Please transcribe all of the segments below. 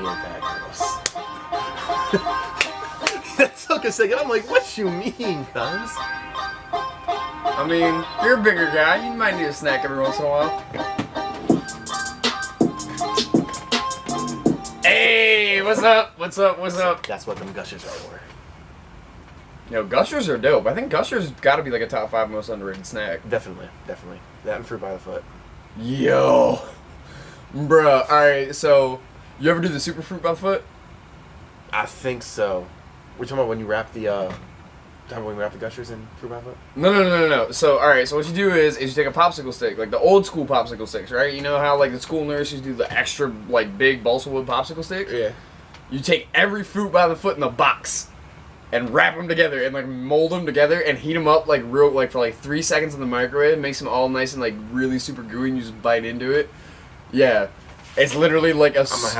me and Fat Girls. That took a second. I'm like, what you mean, cuz? I mean, you're a bigger guy. You might need a snack every once in a while. Hey, what's up? What's up? What's up? That's what them gushers are for. Yo, gushers are dope. I think gushers got to be like a top 5 most underrated snack. Definitely. That and fruit by the foot. Yo. Bruh, alright, so, you ever do the super fruit by the foot? I think so. We're talking about when you wrap the, gushers in fruit by the foot? No. So, alright, so what you do is you take a popsicle stick, like the old school popsicle sticks, right? You know how, like, the school nurses do the extra, like, big balsa wood popsicle sticks? Yeah. You take every fruit by the foot in the box and wrap them together and, like, mold them together and heat them up, like, for, like, 3 seconds in the microwave. Makes them all nice and, like, really super gooey and you just bite into it. Yeah. It's literally like a... I'm gonna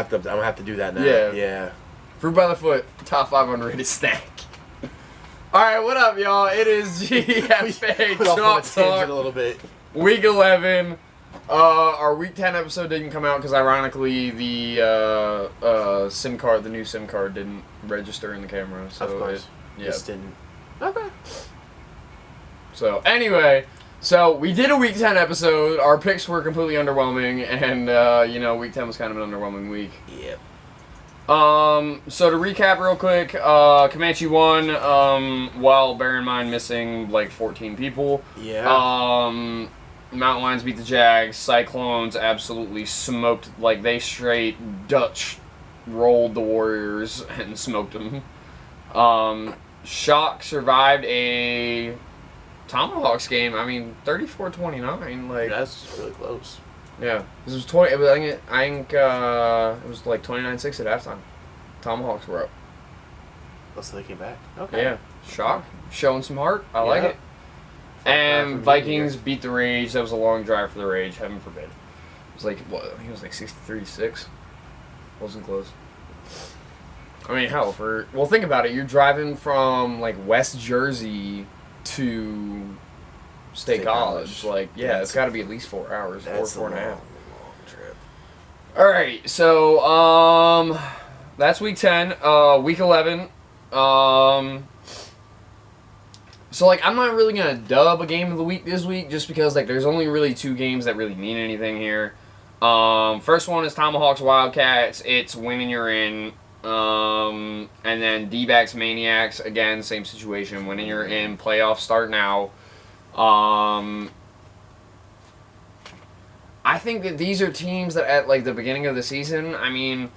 have to do that now. Yeah. Fruit by the foot, top 5 underrated snack. Alright, what up, y'all? It is GFA Put off on a Chalk tangent Talk. a little bit. Week 11. Our Week 10 episode didn't come out because, ironically, the the new SIM card didn't register in the camera. So Of course. Yeah. Just didn't. Okay. So, anyway, we did a Week 10 episode. Our picks were completely underwhelming, and, Week 10 was kind of an underwhelming week. Yep. So to recap real quick, Comanche won, while bear in mind missing, like, 14 people. Yeah. Mountain Lions beat the Jags. Cyclones absolutely smoked, like, they straight Dutch rolled the Warriors and smoked them. Shock survived a Tomahawks game. I mean, 34-29. Like, that's really close. Yeah, this was 20. I think it was like 29-6 at halftime. Tomahawks were up. Oh, so they came back. Okay. Yeah, Shock showing some heart. I like it. And Vikings beat the Rage. That was a long drive for the Rage. Heaven forbid. It was like what? I think it was like 63-6. Wasn't close. I mean, hell, think about it. You're driving from like West Jersey to State College. Like, yeah, it's got to be at least 4 hours. Four and a half. Long trip. All right, so that's Week 10. Week 11. So, like, I'm not really gonna dub a game of the week this week, just because, like, there's only really 2 games that really mean anything here. First one is Tomahawks Wildcats. It's winning you're in. And then D-backs Maniacs, again, same situation. Winning you're in. Playoffs start now. I think that these are teams that at, like, the beginning of the season, I mean,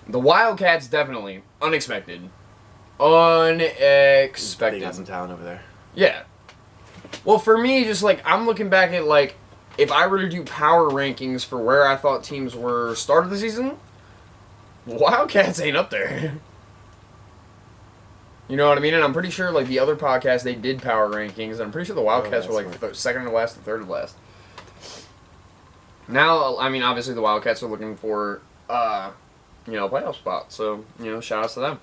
the Wildcats definitely unexpected. They got some talent over there. Yeah. Well, for me, just, like, I'm looking back at, like, if I were to do power rankings for where I thought teams were start of the season, Wildcats ain't up there. You know what I mean? And I'm pretty sure, like, the other podcasts, they did power rankings, and I'm pretty sure the Wildcats were, like, second to last and third to last. Now, I mean, obviously the Wildcats are looking for, a playoff spot, so, shout outs to them.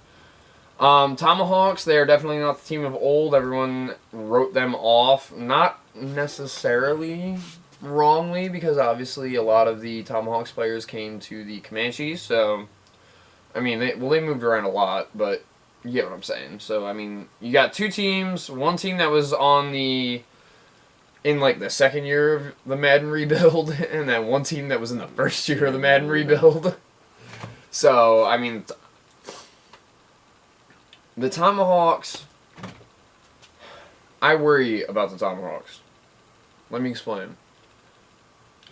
Tomahawks, they are definitely not the team of old. Everyone wrote them off. Not necessarily wrongly, because obviously a lot of the Tomahawks players came to the Comanches, so, I mean, they moved around a lot, but you get what I'm saying. So, I mean, you got 2 teams, one team that was in, like, the second year of the Madden rebuild, and then one team that was in the first year of the Madden rebuild. So, I mean, the Tomahawks, I worry about the Tomahawks. Let me explain.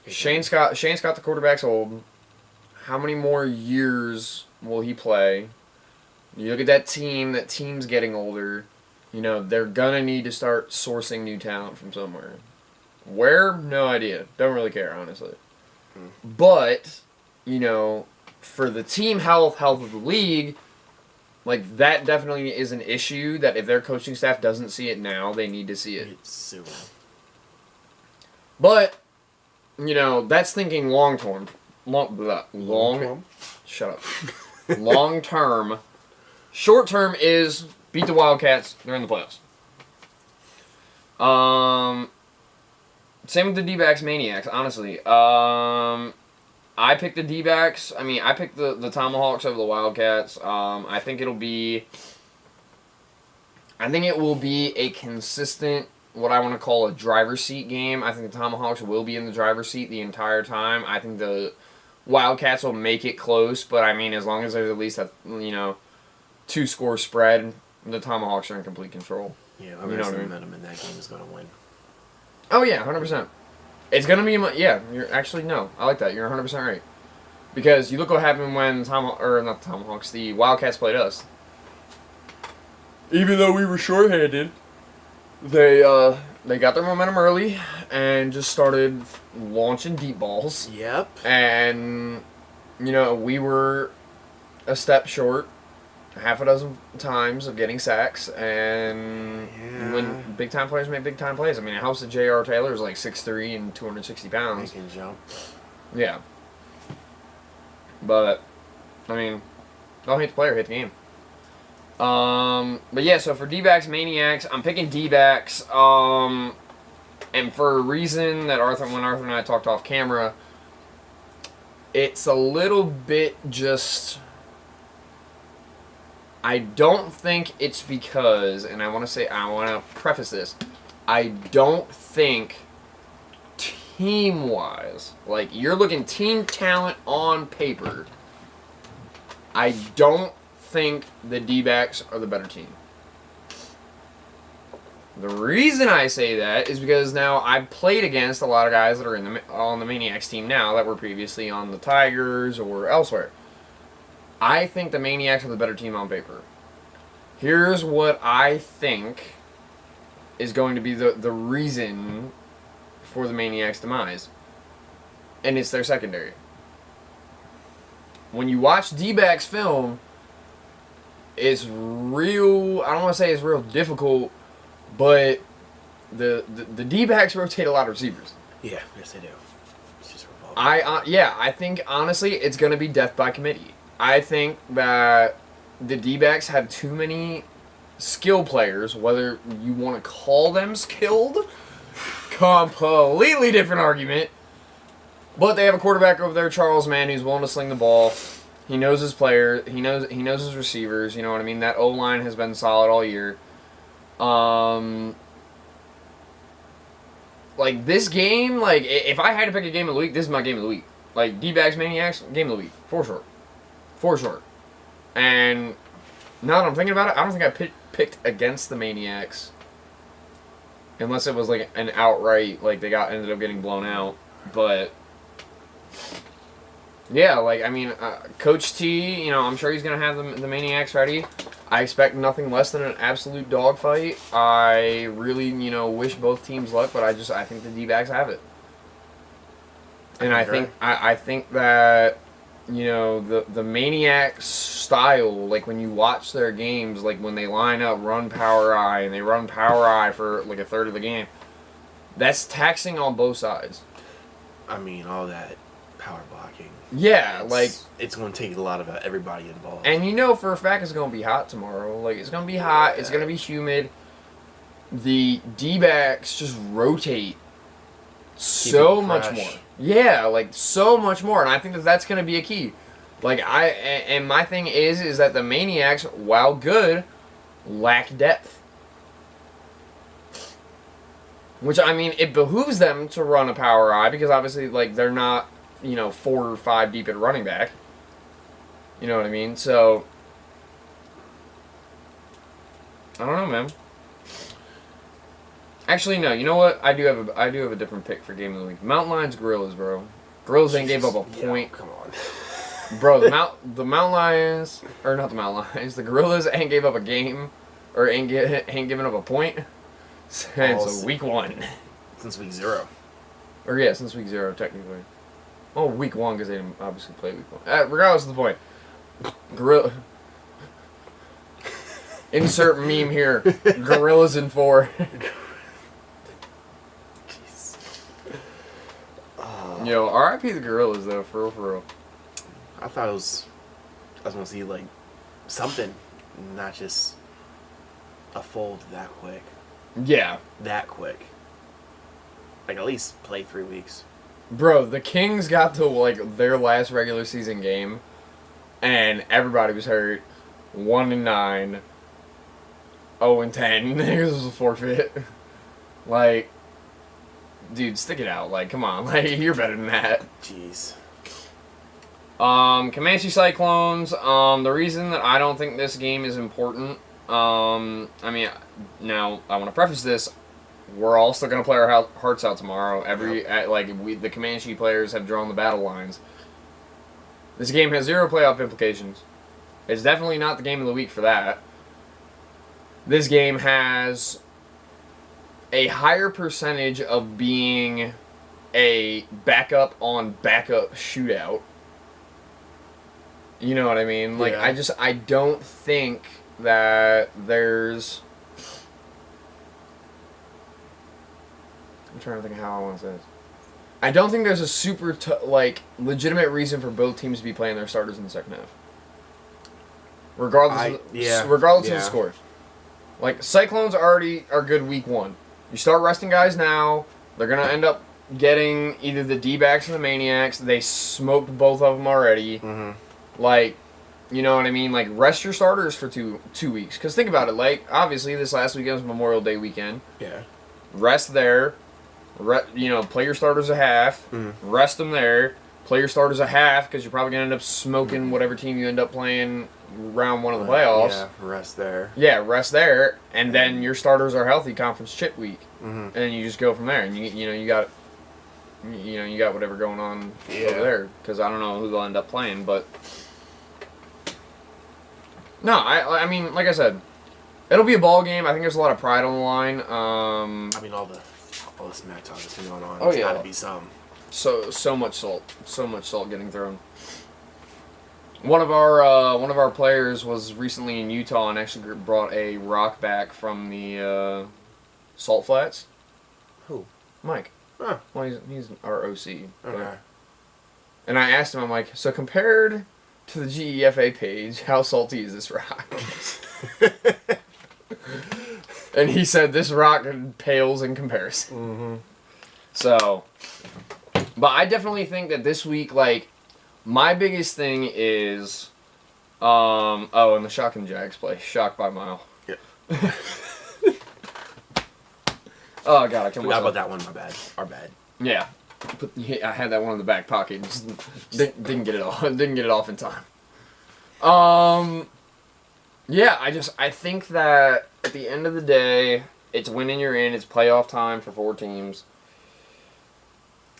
Okay, Shane Scott, the quarterback's old. How many more years will he play? You look at that team's getting older. They're going to need to start sourcing new talent from somewhere. Where? No idea. Don't really care, honestly. But, for the team health of the league, like, that definitely is an issue that if their coaching staff doesn't see it now, they need to see it soon. But, that's thinking long term. Shut up. Long term. Short term is beat the Wildcats. They're in the playoffs. Same with the D-backs Maniacs, honestly. I I picked the D-backs. I mean, I picked the Tomahawks over the Wildcats. I think it'll be... I think it will be a consistent, what I want to call a driver's seat game. I think the Tomahawks will be in the driver's seat the entire time. I think the Wildcats will make it close, but I mean, as long as there's at least a 2-score spread, the Tomahawks are in complete control. Yeah, I mean, the momentum in that game is going to win. Oh yeah, 100%. It's gonna be you're actually no, I like that. You're 100% right. Because you look what happened when the Wildcats played us. Even though we were shorthanded, they got their momentum early and just started launching deep balls. Yep. And we were a step short, half a dozen times of getting sacks, and when big time players make big time plays, I mean, it helps that J.R. Taylor is like 6'3" and 260 pounds. He can jump. Yeah. But I mean, don't hate the player, hate the game. But yeah, so for D-backs, Maniacs, I'm picking D-backs. And for a reason that when Arthur and I talked off camera, it's a little bit just. I don't think it's because, and I want to preface this, I don't think team-wise, like you're looking team talent on paper, I don't think the D-backs are the better team. The reason I say that is because now I've played against a lot of guys that are on the Maniacs team now that were previously on the Tigers or elsewhere. I think the Maniacs are the better team on paper. Here's what I think is going to be the reason for the Maniacs' demise. And it's their secondary. When you watch D-backs film, it's real, I don't want to say it's real difficult, but the D-backs rotate a lot of receivers. Yeah, yes they do. It's just revolving. I think honestly it's going to be death by committee. I think that the D-backs have too many skill players, whether you want to call them skilled, completely different argument. But they have a quarterback over there, Charles Mann, who's willing to sling the ball. He knows his player. He knows his receivers. You know what I mean? That O-line has been solid all year. Like this game, like if I had to pick a game of the week, this is my game of the week. Like D-backs, Maniacs, game of the week, for sure. For sure. And now that I'm thinking about it, I don't think I picked against the Maniacs. Unless it was like an outright, like they ended up getting blown out. But yeah, like I mean, Coach T, I'm sure he's gonna have the Maniacs ready. I expect nothing less than an absolute dogfight. I really, wish both teams luck, but I think the D-backs have it. And I think that the Maniacs style, like when you watch their games, like when they line up run power I and they run power I for like a third of the game, that's taxing on both sides. I mean, all that power blocking. Yeah, it's going to take a lot of everybody involved. And for a fact it's going to be hot tomorrow. Like it's going to be hot. Yeah. It's going to be humid. The D-backs just rotate so much more. Yeah, like so much more, and I think that's going to be a key. Like and my thing is that the Maniacs, while good, lack depth. Which I mean, it behooves them to run a power I because obviously, like they're not 4 or 5 deep at running back. You know what I mean? So I don't know, man. Actually, no. You know what? I do have a different pick for game of the week. Mountain Lions, Gorillas, bro. Gorillas ain't gave up a point. Yeah, come on, bro. The Mountain Lions, or not the Mountain Lions. The Gorillas ain't gave up a game, or ain't given up a point since week 1. Since week 0. Or yeah, since week 0 technically. Oh, week 1 because they didn't obviously play week 1. Regardless of the point, Gorilla. Insert meme here. Gorillas in 4. R.I.P. the Gorillas, though, for real. I thought I was going to see, like, something, not just a fold that quick. Yeah. That quick. Like, at least play 3 weeks. Bro, the Kings got to, like, their last regular season game, and everybody was hurt. 1-9. 0-10. This was a forfeit. Like, dude, stick it out. Like, come on. Like, you're better than that. Jeez. Comanche Cyclones. The reason that I don't think this game is important. I mean, now I want to preface this. We're all still gonna play our hearts out tomorrow. The Comanche players have drawn the battle lines. This game has 0 playoff implications. It's definitely not the game of the week for that. This game has a higher percentage of being a backup on backup shootout. You know what I mean? Like, Yeah. I don't think that there's... I'm trying to think of how I want to say this. I don't think there's a super, legitimate reason for both teams to be playing their starters in the second half. Regardless of the score. Like, Cyclones already are good week 1. You start resting guys now, they're going to end up getting either the D-backs or the Maniacs. They smoked both of them already. Mm-hmm. Like, you know what I mean? Like, rest your starters for two weeks. Because think about it. Like, obviously, this last weekend was Memorial Day weekend. Yeah. Rest there. Play your starters a half. Mm-hmm. Rest them there. Play your starters a half because you're probably going to end up smoking whatever team you end up playing round 1 of the playoffs. Yeah, rest there. Yeah, rest there. And then your starters are healthy conference chip week. Mm-hmm. And then you just go from there. And, you got whatever going on over there. Because I don't know who they'll end up playing, but... No, I mean, like I said, it'll be a ball game. I think there's a lot of pride on the line. I mean, all the smack talk that's been going on. Oh, There's yeah. got to be some. So much salt getting thrown. One of our players was recently in Utah and actually brought a rock back from the Salt Flats. Who? Mike. Huh. Well, he's our OC. Okay. And I asked him, I'm like, so compared to the GEFA page, how salty is this rock? And he said this rock pales in comparison. Mm-hmm. So, but I definitely think that this week, like, my biggest thing is, and the Shock and Jags play. Shocked by Mile. Yep. Oh, God, I Forgot about that one, my bad. Our bad. Yeah. I had that one in the back pocket. Just didn't get it off. Didn't get it off in time. Yeah, I think that at the end of the day, it's winning you're in. It's playoff time for 4 teams.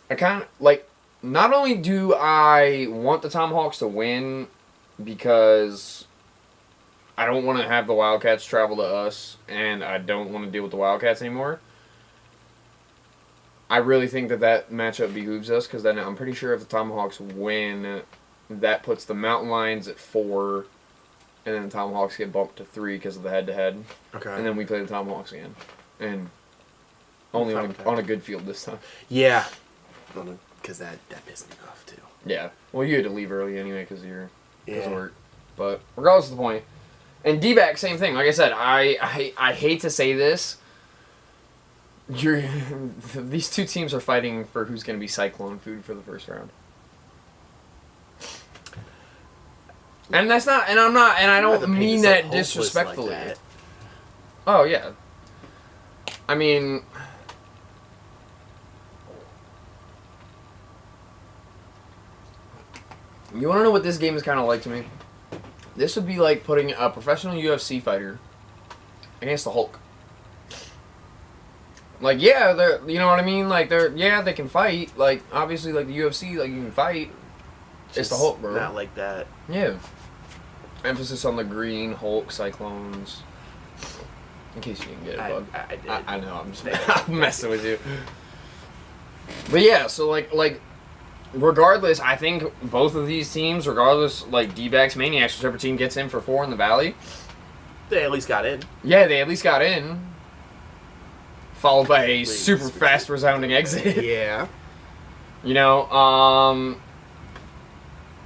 I kind of, like, not only do I want the Tomahawks to win because I don't want to have the Wildcats travel to us and I don't want to deal with the Wildcats anymore. I really think that matchup behooves us because then I'm pretty sure if the Tomahawks win, that puts the Mountain Lions at 4, and then the Tomahawks get bumped to 3 because of the head-to-head. Okay. And then we play the Tomahawks again, and only on a good field this time. Yeah. Because that pissed me off too. Yeah. Well, you had to leave early anyway because of work. But regardless of the point, and D-back, same thing. Like I said, I hate to say this. These 2 teams are fighting for who's going to be Cyclone food for the first round. And that's not, and I'm not, and I don't mean that disrespectfully. Like that. Oh, yeah. I mean, you want to know what this game is kind of like to me? This would be like putting a professional UFC fighter against the Hulk. Like, yeah, they're, you know what I mean? Like, they can fight. Like, obviously, like the UFC, like, you can fight. It's the Hulk, bro. Not like that. Yeah. Emphasis on the green, Hulk, Cyclones. In case you didn't get it, bud. I did. I know, I'm just I'm messing with you. But yeah, so, like, regardless, I think both of these teams, regardless, like, D-backs, Maniacs, whichever team gets in for 4 in the Valley. They at least got in. Yeah, they at least got in. Followed by a super fast resounding exit. Yeah. You know,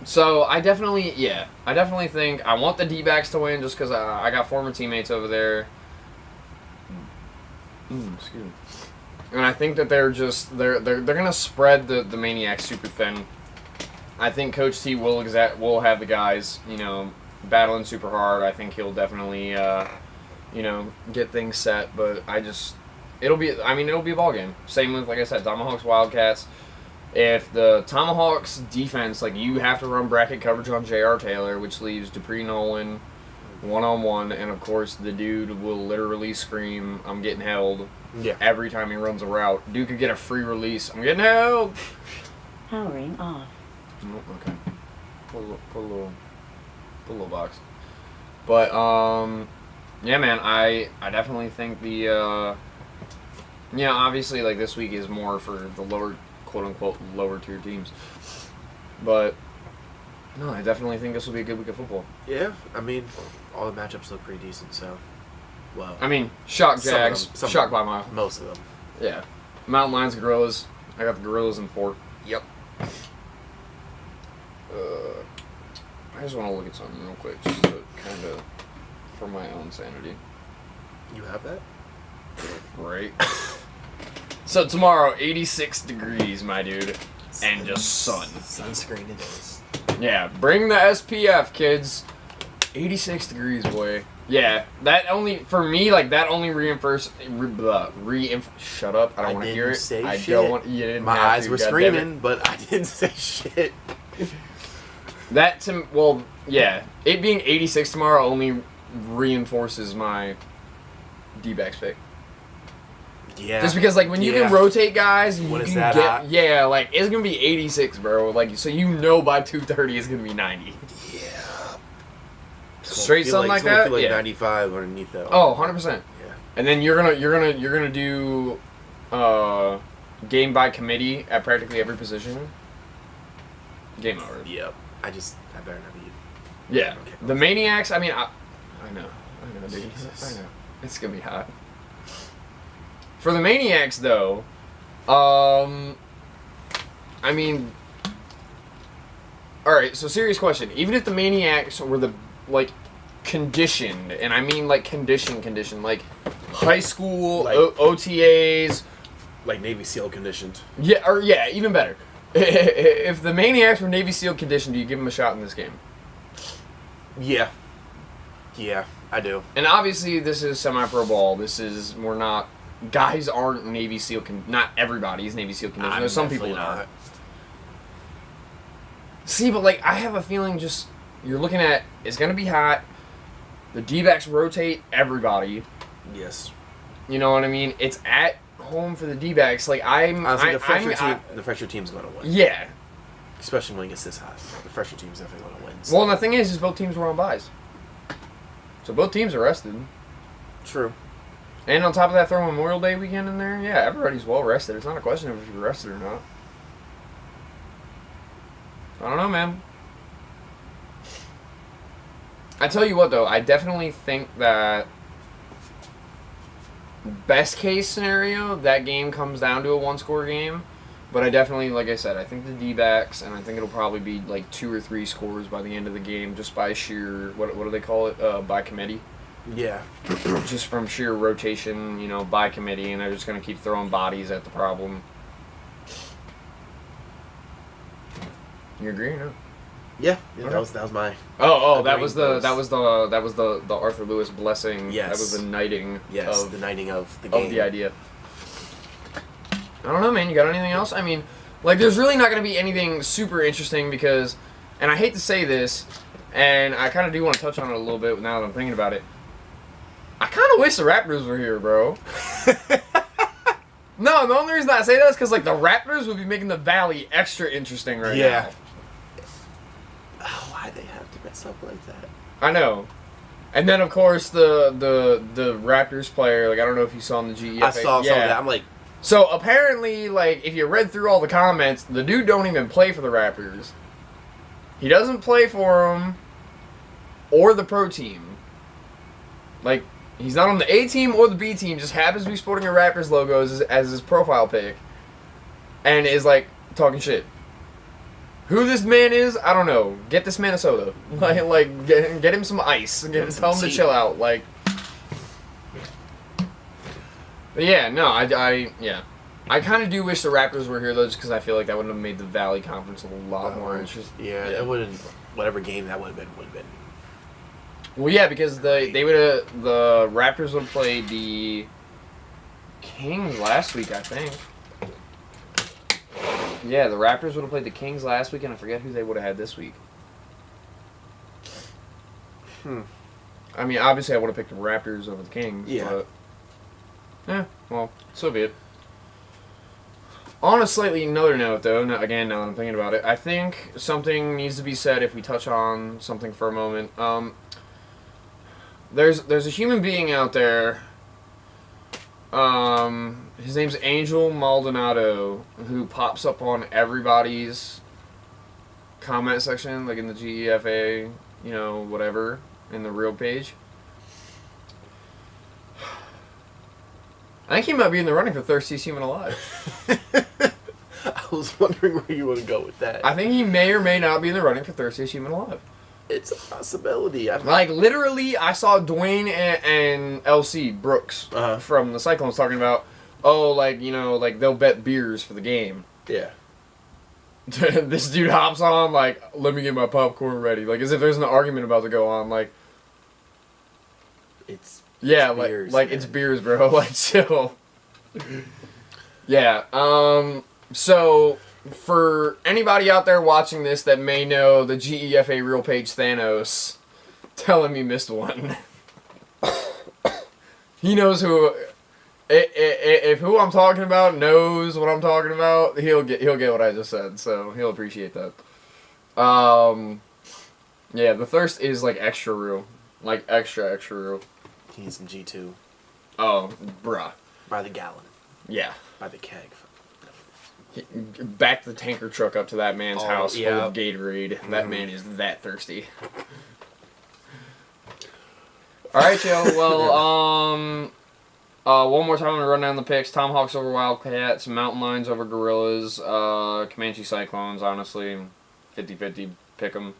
so I definitely think I want the D-backs to win just because I got former teammates over there. Excuse me. And I think that they're gonna spread the Maniacs super thin. I think Coach T will have the guys, you know, battling super hard. I think he'll definitely, you know, get things set. But it'll be a ball game. Same with, like I said, Tomahawks Wildcats. If the Tomahawks defense, like, you have to run bracket coverage on J.R. Taylor, which leaves Dupree Nolan one-on-one, and of course the dude will literally scream, "I'm getting held." Yeah. Every time he runs a route. Dude could get a free release. "I'm getting held." Powering off. Oh, okay. Put a little box. But yeah, man, I definitely think the obviously, like, this week is more for the lower, quote unquote, lower tier teams. But no, I definitely think this will be a good week of football. Yeah, I mean, all the matchups look pretty decent, so, well. I mean, shock Jags, some shock by mile. Most of them. Yeah. Mountain Lions, Gorillas. I got the Gorillas in 4. Yep. I just want to look at something real quick, just to kind of, for my own sanity. You have that? Right. So tomorrow, 86 degrees, my dude, and just sun. Sunscreen it is. Yeah, bring the SPF, kids. 86 degrees, boy. Yeah, that only, for me, like, that only shut up, I don't want to hear it. Say I shit. don't want, you didn't My have eyes to, were goddammit. screaming, but I didn't say shit. Well, yeah, it being 86 tomorrow only reinforces my D-backs pick. Yeah. Just because, like, when you can rotate guys, and When you it's can that get, hot. yeah, like, it's gonna be 86, bro. Like, so you know by 2:30 it's gonna be 90. Yeah. Straight something like that. Feel like Yeah. 95 underneath that. Oh, 100%. Yeah. And then you're gonna do game by committee at practically every position. Game over. Yep. I better not be. Yeah. Okay. The Maniacs. I mean, I know, dude. Jesus. I know. It's gonna be hot. For the Maniacs, though, I mean, all right. So, serious question. Even if the Maniacs were conditioned, and I mean like conditioned, like high school Like- OTAs, Like Navy SEAL conditioned. yeah, even better. If the Maniacs were Navy SEAL conditioned, do you give them a shot in this game? Yeah. Yeah, I do. And obviously, this is semi-pro ball. Guys aren't Navy SEAL. Not everybody is Navy SEAL conditioned. There's some people definitely that are. not. See, but like I have a feeling, just you're looking at it's gonna be hot. The D-backs rotate everybody. Yes. You know what I mean? It's at home for the D-backs. Like Honestly, the fresher team's going to win. Yeah. Especially when it gets this hot. The fresher team's definitely going to win. Well, and the thing is both teams were on buys. So both teams are rested. True. And on top of that, throw Memorial Day weekend in there. Yeah, everybody's well rested. It's not a question of if you're rested or not. I don't know, man. I tell you what, though, I definitely think that best case scenario, that game comes down to a one-score game. But I definitely, like I said, I think the D-backs, and I think it'll probably be like 2 or 3 scores by the end of the game, just by sheer, what do they call it, by committee? Yeah. Just from sheer rotation, you know, by committee, and they're just going to keep throwing bodies at the problem. You agree or no? Yeah. Okay. That was my. That was the Arthur Lewis blessing. Yes. That was the knighting. Yes, of, the knighting of the game. of the idea. I don't know, man. You got anything else? I mean, like, there's really not going to be anything super interesting because, and I hate to say this, and I kind of do want to touch on it a little bit now that I'm thinking about it. I kind of wish the Raptors were here, bro. No, the only reason I say that is because, like, the Raptors would be making the Valley extra interesting right now. Oh, why'd they have to mess up like that? I know. And then, of course, the Raptors player, like, I don't know if you saw in the GEFA. I saw some of that. I'm like, so, apparently, like, if you read through all the comments, the dude don't even play for the Raptors. He doesn't play for them or the pro team. Like, he's not on the A team or the B team, just happens to be sporting a Raptors logo as his profile pic. And is, like, talking shit. Who this man is, I don't know. Get this man a soda. Like get him some ice. Tell him to chill out. Like, but yeah, no, yeah. I kind of do wish the Raptors were here though, just because I feel like that would have made the Valley Conference a lot more interesting. Yeah, it wouldn't. Whatever game that would have been, would have been. Well, yeah, because the Raptors would have played the Kings last week, I think. Yeah, the Raptors would have played the Kings last week, and I forget who they would have had this week. I mean, obviously, I would have picked the Raptors over the Kings. Yeah. But, yeah, well, so be it. On a slightly another note, though, again, now that I'm thinking about it, I think something needs to be said if we touch on something for a moment. There's a human being out there. His name's Angel Maldonado, who pops up on everybody's comment section, like in the GEFA, whatever, in the real page. I think he might be in the running for Thirstiest Human Alive. I was wondering where you want to go with that. I think he may or may not be in the running for Thirstiest Human Alive. It's a possibility. Like, literally, I saw Dwayne and LC Brooks from the Cyclones talking about, they'll bet beers for the game. Yeah. This dude hops on, like, let me get my popcorn ready. Like, as if there's an argument about to go on. Like, it's beers, it's beers, bro. Like, chill. Yeah. So, for anybody out there watching this that may know the GEFA real page Thanos, tell him he missed one. He knows who. If who I'm talking about knows what I'm talking about, he'll get what I just said. So he'll appreciate that. Yeah, the thirst is like extra real, like extra real. He needs some G2. Oh, bruh. By the gallon. Yeah. By the keg. Back the tanker truck up to that man's house full of Gatorade. That man is that thirsty. Alright, yo. Well, one more time I'm going to run down the picks. Tomahawks over Wildcats, Mountain Lions over Gorillas, Comanche Cyclones, honestly. 50-50, pick 'em.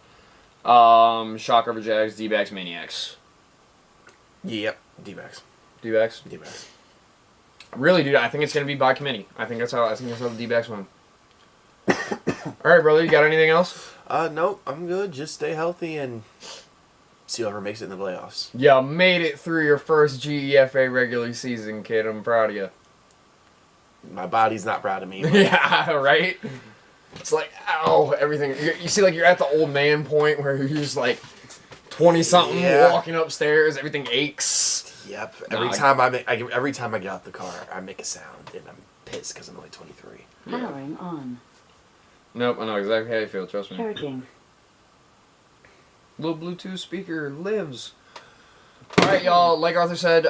Shock over Jags, D-backs, Maniacs. Yep, D-backs. D-backs? D-backs. Really, dude, I think it's going to be by committee. I think that's how the D-backs win. Alright, brother, you got anything else? Nope, I'm good. Just stay healthy and see whoever makes it in the playoffs. You made it through your first GEFA regular season, kid. I'm proud of you. My body's not proud of me. Yeah, right? It's like, ow, everything. You see, like, you're at the old man point where you're just like 20-something walking upstairs, everything aches. Yep. Every time I get out the car, I make a sound, and I'm pissed because I'm only 23. Powering on. Nope, I know exactly how you feel, trust me. Charging. Little Bluetooth speaker lives. Alright, y'all, like Arthur said,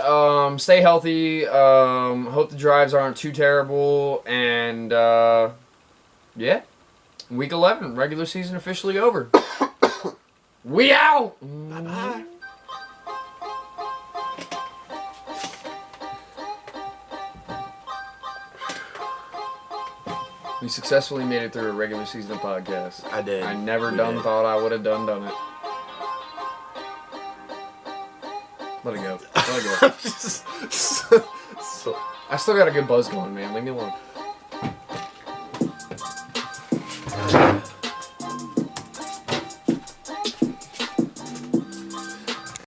stay healthy, hope the drives aren't too terrible, and, yeah. Week 11, regular season officially over. We out! Bye-bye. We successfully made it through a regular season podcast. I did. I never thought I would have done it. Let it go. Let it go. So I still got a good buzz going, man. Leave me alone.